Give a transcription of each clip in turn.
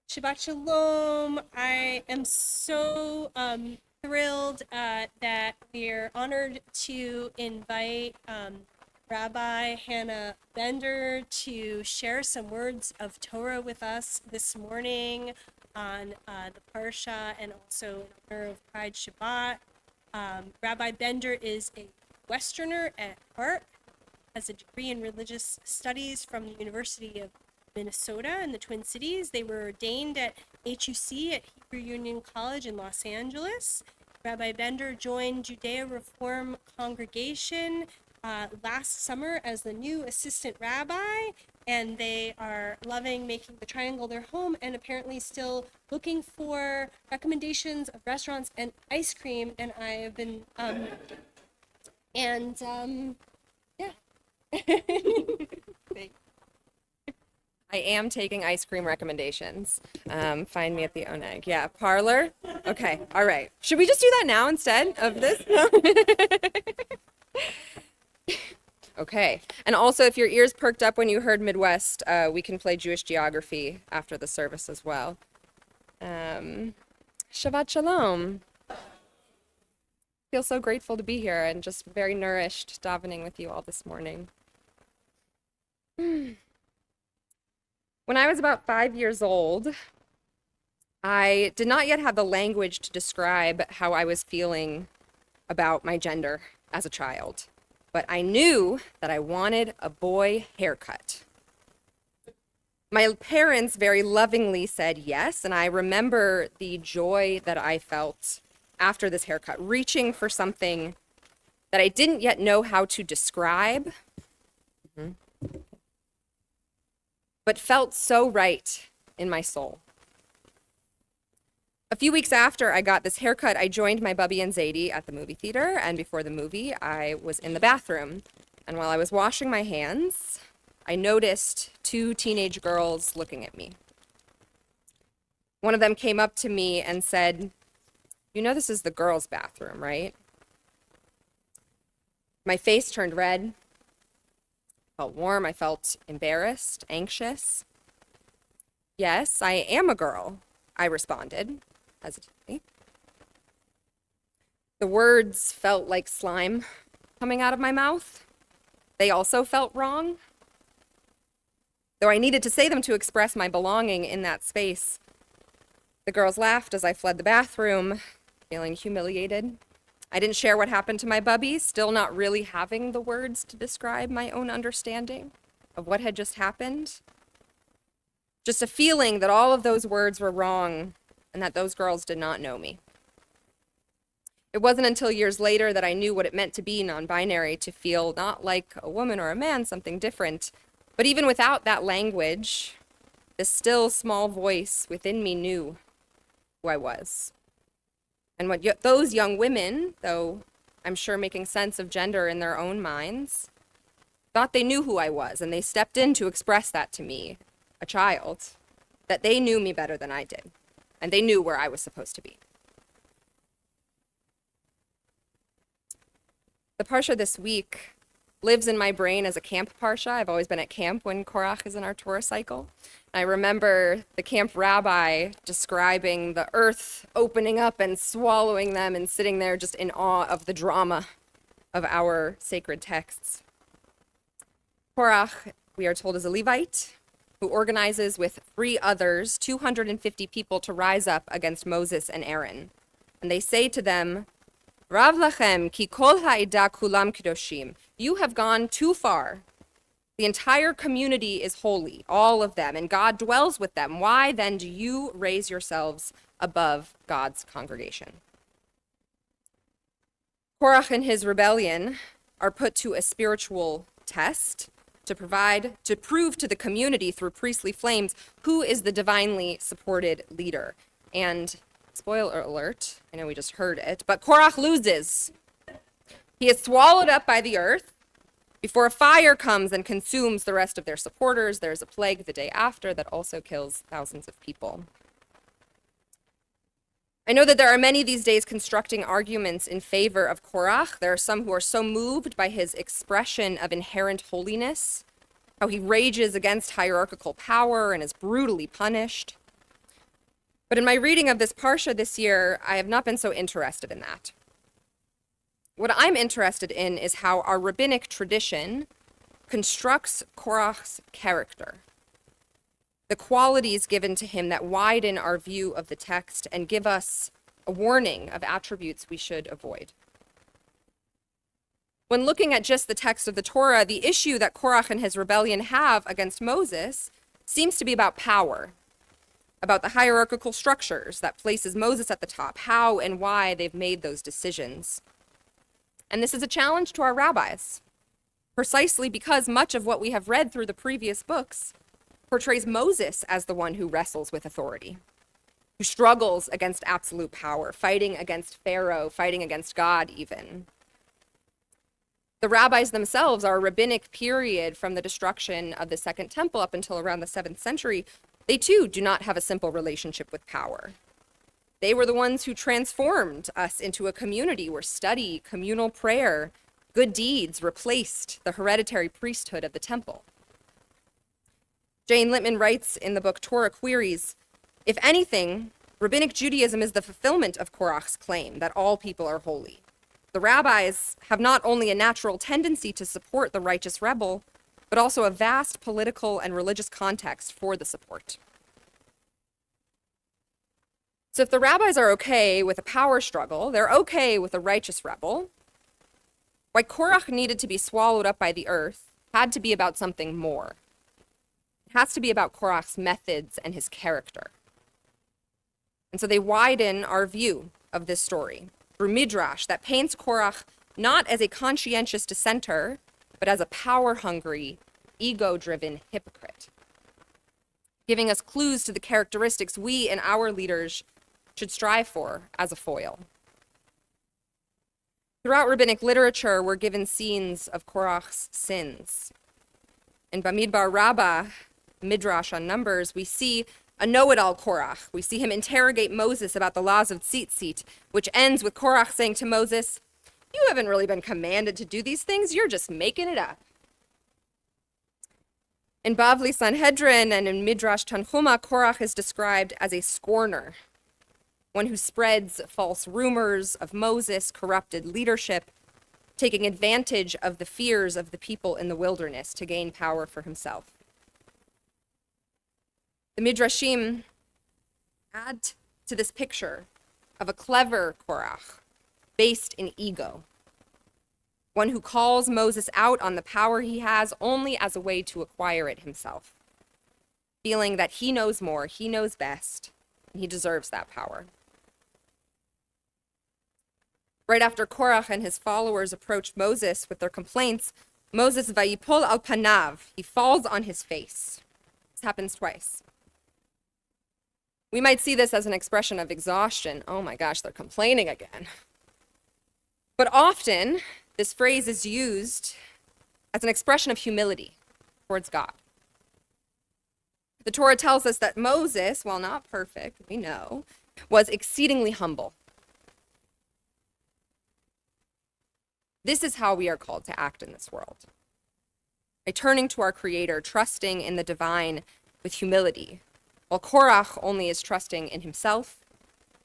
Shabbat Shalom. I am so thrilled that we're honored to invite Rabbi Hannah Bender to share some words of Torah with us this morning on the Parsha and also in honor of Pride Shabbat. Rabbi Bender is a Westerner at heart, has a degree in religious studies from the University of Minnesota in the Twin Cities. They were ordained at HUC at Hebrew Union College in Los Angeles. Rabbi Bender joined Judea Reform Congregation last summer as the new assistant rabbi, and they are loving making the Triangle their home and apparently still looking for recommendations of restaurants and ice cream. And I have been, yeah. Thanks. I am taking ice cream recommendations. Find me at the Oneg. Yeah, parlor. Okay, all right. Should we just do that now instead of this? No? Okay. And also, if your ears perked up when you heard Midwest, we can play Jewish geography after the service as well. Shabbat Shalom. Feel so grateful to be here and just very nourished davening with you all this morning. When I was about 5 years old, I did not yet have the language to describe how I was feeling about my gender as a child, but I knew that I wanted a boy haircut. My parents very lovingly said yes, and I remember the joy that I felt after this haircut, reaching for something that I didn't yet know how to describe. But felt so right in my soul. A few weeks after I got this haircut, I joined my bubby and Zadie at the movie theater, and before the movie, I was in the bathroom. And while I was washing my hands, I noticed two teenage girls looking at me. One of them came up to me and said, "You know this is the girls' bathroom, right?" My face turned red. Felt warm. I felt embarrassed, anxious. "Yes, I am a girl," I responded, hesitantly. The words felt like slime coming out of my mouth. They also felt wrong. Though I needed to say them to express my belonging in that space. The girls laughed as I fled the bathroom, feeling humiliated. I didn't share what happened to my bubby, still not really having the words to describe my own understanding of what had just happened. Just a feeling that all of those words were wrong and that those girls did not know me. It wasn't until years later that I knew what it meant to be non-binary, to feel not like a woman or a man, something different. But even without that language, this still small voice within me knew who I was. And what those young women, though I'm sure making sense of gender in their own minds, thought they knew who I was, and they stepped in to express that to me, a child, that they knew me better than I did, and they knew where I was supposed to be. The Parsha this week lives in my brain as a camp Parsha. I've always been at camp when Korach is in our Torah cycle. I remember the camp rabbi describing the earth opening up and swallowing them and sitting there just in awe of the drama of our sacred texts. Korach, we are told, is a Levite who organizes with 3 others, 250 people, to rise up against Moses and Aaron. And they say to them, "Rav lachem ki kol ha'ida kulam kedoshim." You have gone too far. The entire community is holy, all of them, and God dwells with them. Why then do you raise yourselves above God's congregation? Korach and his rebellion are put to a spiritual test to prove to the community through priestly flames who is the divinely supported leader. And spoiler alert, I know we just heard it, but Korach loses. He is swallowed up by the earth before a fire comes and consumes the rest of their supporters. There's a plague the day after that also kills thousands of people. I know that there are many these days constructing arguments in favor of Korach. There are some who are so moved by his expression of inherent holiness, how he rages against hierarchical power and is brutally punished. But in my reading of this parsha this year, I have not been so interested in that. What I'm interested in is how our rabbinic tradition constructs Korach's character, the qualities given to him that widen our view of the text and give us a warning of attributes we should avoid. When looking at just the text of the Torah, the issue that Korach and his rebellion have against Moses seems to be about power, about the hierarchical structures that places Moses at the top, how and why they've made those decisions. And this is a challenge to our rabbis, precisely because much of what we have read through the previous books portrays Moses as the one who wrestles with authority, who struggles against absolute power, fighting against Pharaoh, fighting against God even. The rabbis themselves, our rabbinic period from the destruction of the Second Temple up until around the 7th century, they too do not have a simple relationship with power. They were the ones who transformed us into a community where study, communal prayer, good deeds replaced the hereditary priesthood of the temple. Jane Littman writes in the book Torah Queries, if anything, rabbinic Judaism is the fulfillment of Korach's claim that all people are holy. The rabbis have not only a natural tendency to support the righteous rebel, but also a vast political and religious context for the support. So if the rabbis are okay with a power struggle, they're okay with a righteous rebel, why Korach needed to be swallowed up by the earth had to be about something more. It has to be about Korach's methods and his character. And so they widen our view of this story through Midrash that paints Korach not as a conscientious dissenter, but as a power-hungry, ego-driven hypocrite, giving us clues to the characteristics we and our leaders should strive for as a foil. Throughout rabbinic literature, we're given scenes of Korach's sins. In Bamidbar Rabbah, Midrash on Numbers, we see a know-it-all Korach. We see him interrogate Moses about the laws of tzitzit, which ends with Korach saying to Moses, "You haven't really been commanded to do these things, you're just making it up." In Bavli Sanhedrin and in Midrash Tanhuma, Korach is described as a scorner, one who spreads false rumors of Moses' corrupted leadership, taking advantage of the fears of the people in the wilderness to gain power for himself. The Midrashim add to this picture of a clever Korach, based in ego, one who calls Moses out on the power he has only as a way to acquire it himself, feeling that he knows more, he knows best, and he deserves that power. Right after Korach and his followers approached Moses with their complaints, Moses vayipol al panav, he falls on his face. This happens twice. We might see this as an expression of exhaustion. Oh my gosh, they're complaining again. But often, this phrase is used as an expression of humility towards God. The Torah tells us that Moses, while not perfect, we know, was exceedingly humble. This is how we are called to act in this world. By turning to our Creator, trusting in the divine with humility, while Korach only is trusting in himself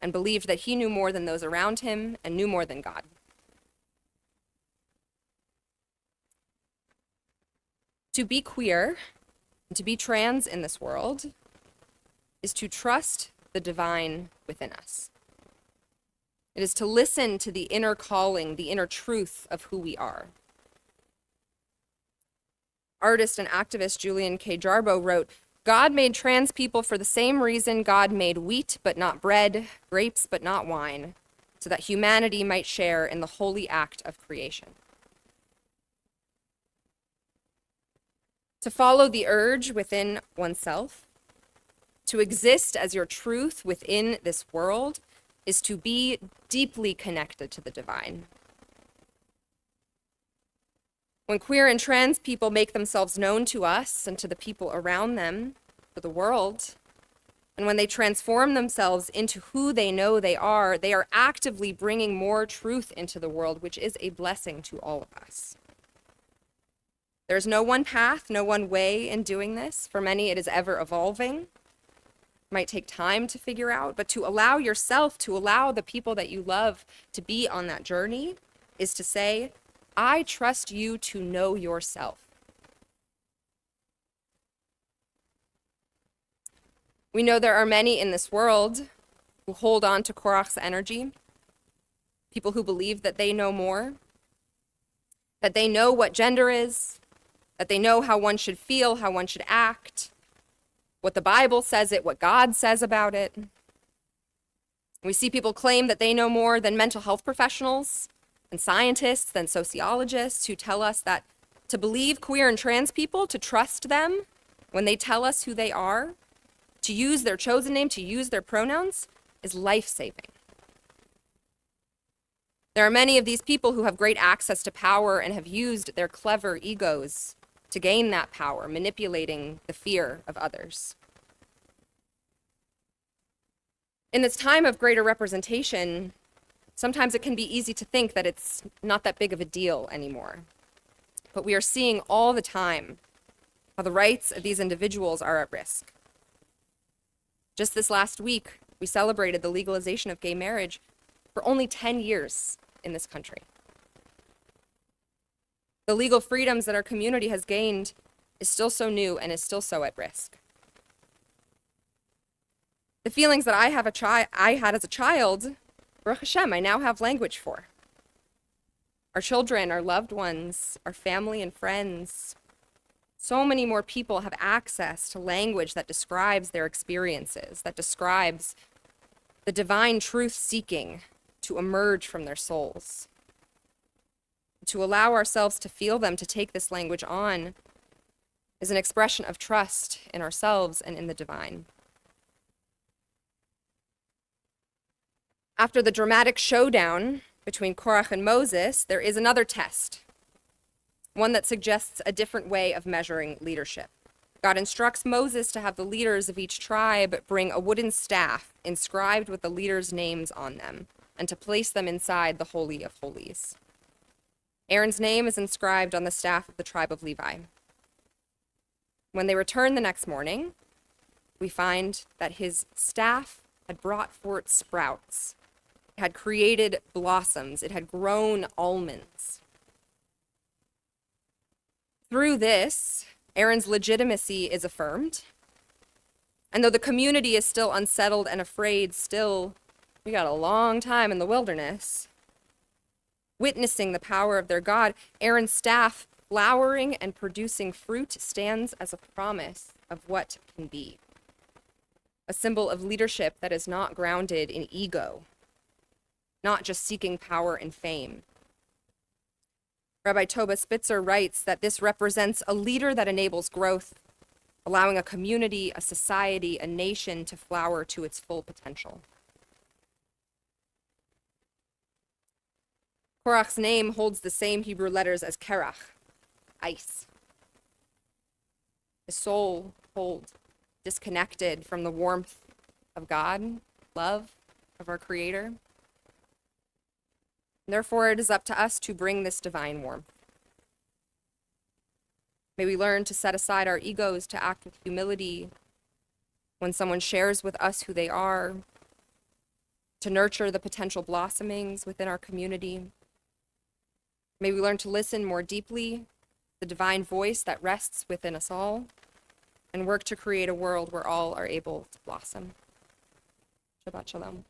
and believed that he knew more than those around him and knew more than God. To be queer and to be trans in this world is to trust the divine within us. It is to listen to the inner calling, the inner truth of who we are. Artist and activist Julian K. Jarboe wrote, "God made trans people for the same reason God made wheat but not bread, grapes but not wine, so that humanity might share in the holy act of creation." To follow the urge within oneself, to exist as your truth within this world, is to be deeply connected to the divine. When queer and trans people make themselves known to us and to the people around them, to the world, and when they transform themselves into who they know they are actively bringing more truth into the world, which is a blessing to all of us. There's no one path, no one way in doing this. For many, it is ever evolving. It might take time to figure out, but to allow yourself, to allow the people that you love to be on that journey is to say, I trust you to know yourself. We know there are many in this world who hold on to Korach's energy, people who believe that they know more, that they know what gender is, that they know how one should feel, how one should act, what the Bible says it, what God says about it. We see people claim that they know more than mental health professionals and scientists and sociologists who tell us that to believe queer and trans people, to trust them when they tell us who they are, to use their chosen name, to use their pronouns, is life-saving. There are many of these people who have great access to power and have used their clever egos to gain that power, manipulating the fear of others. In this time of greater representation, sometimes it can be easy to think that it's not that big of a deal anymore. But we are seeing all the time how the rights of these individuals are at risk. Just this last week, we celebrated the legalization of gay marriage for only 10 years in this country. The legal freedoms that our community has gained is still so new and is still so at risk. The feelings that I had as a child, Baruch Hashem, I now have language for. Our children, our loved ones, our family and friends, so many more people have access to language that describes their experiences, that describes the divine truth seeking to emerge from their souls. To allow ourselves to feel them, to take this language on, is an expression of trust in ourselves and in the divine. After the dramatic showdown between Korach and Moses, there is another test, one that suggests a different way of measuring leadership. God instructs Moses to have the leaders of each tribe bring a wooden staff inscribed with the leaders' names on them, and to place them inside the Holy of Holies. Aaron's name is inscribed on the staff of the tribe of Levi. When they return the next morning, we find that his staff had brought forth sprouts. It had created blossoms. It had grown almonds. Through this, Aaron's legitimacy is affirmed. And though the community is still unsettled and afraid, still, we got a long time in the wilderness, witnessing the power of their God, Aaron's staff flowering and producing fruit stands as a promise of what can be. A symbol of leadership that is not grounded in ego, not just seeking power and fame. Rabbi Toba Spitzer writes that this represents a leader that enables growth, allowing a community, a society, a nation to flower to its full potential. Korach's name holds the same Hebrew letters as Korach, ice. His soul cold, disconnected from the warmth of God, love of our Creator. Therefore, it is up to us to bring this divine warmth. May we learn to set aside our egos, to act with humility when someone shares with us who they are, to nurture the potential blossomings within our community. May we learn to listen more deeply, the divine voice that rests within us all, and work to create a world where all are able to blossom. Shabbat Shalom.